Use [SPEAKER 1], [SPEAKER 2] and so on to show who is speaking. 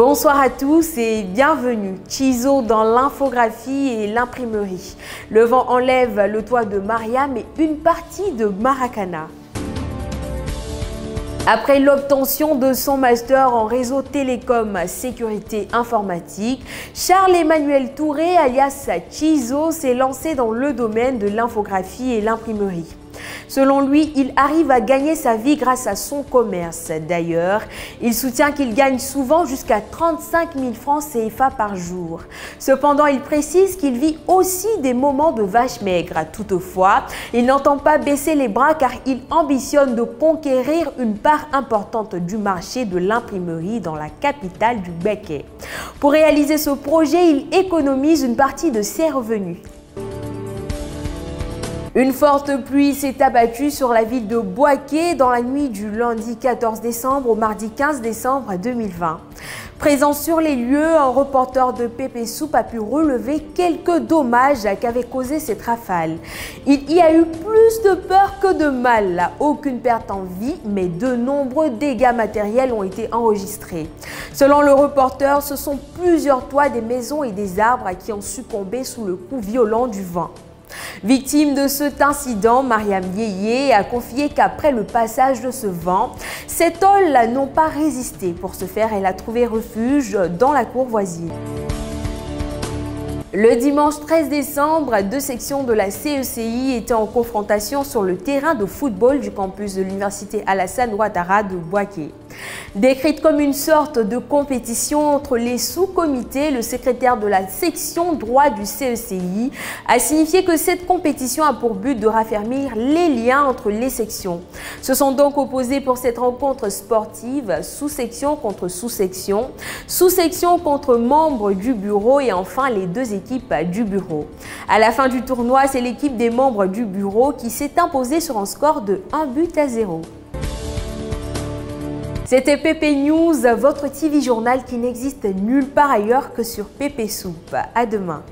[SPEAKER 1] Bonsoir à tous et bienvenue. Chizo dans l'infographie et l'imprimerie. Le vent enlève le toit de Mariam et une partie de Maracana. Après l'obtention de son master en réseau télécom sécurité informatique, Charles-Emmanuel Touré, alias Chizo, s'est lancé dans le domaine de l'infographie et l'imprimerie. Selon lui, il arrive à gagner sa vie grâce à son commerce. D'ailleurs, il soutient qu'il gagne souvent jusqu'à 35 000 francs CFA par jour. Cependant, il précise qu'il vit aussi des moments de vache maigre. Toutefois, il n'entend pas baisser les bras car il ambitionne de conquérir une part importante du marché de l'imprimerie dans la capitale du Béquet. Pour réaliser ce projet, il économise une partie de ses revenus. Une forte pluie s'est abattue sur la ville de Boaké dans la nuit du lundi 14 décembre au mardi 15 décembre 2020. Présent sur les lieux, un reporter de Pépé Soup a pu relever quelques dommages qu'avaient causé cette rafale. Il y a eu plus de peur que de mal. Aucune perte en vie, mais de nombreux dégâts matériels ont été enregistrés. Selon le reporter, ce sont plusieurs toits des maisons et des arbres qui ont succombé sous le coup violent du vent. Victime de cet incident, Mariam Yeye a confié qu'après le passage de ce vent, ses tôles n'ont pas résisté. Pour ce faire, elle a trouvé refuge dans la cour voisine. Le dimanche 13 décembre, deux sections de la CECI étaient en confrontation sur le terrain de football du campus de l'université Alassane Ouattara de Boaké. Décrite comme une sorte de compétition entre les sous-comités, le secrétaire de la section droit du CECI a signifié que cette compétition a pour but de raffermir les liens entre les sections. Se sont donc opposés pour cette rencontre sportive sous-section contre sous-section, sous-section contre membres du bureau et enfin les deux équipes du bureau. À la fin du tournoi, c'est l'équipe des membres du bureau qui s'est imposée sur un score de 1-0. C'était Pépé News, votre TV journal qui n'existe nulle part ailleurs que sur Pépé Soup. À demain.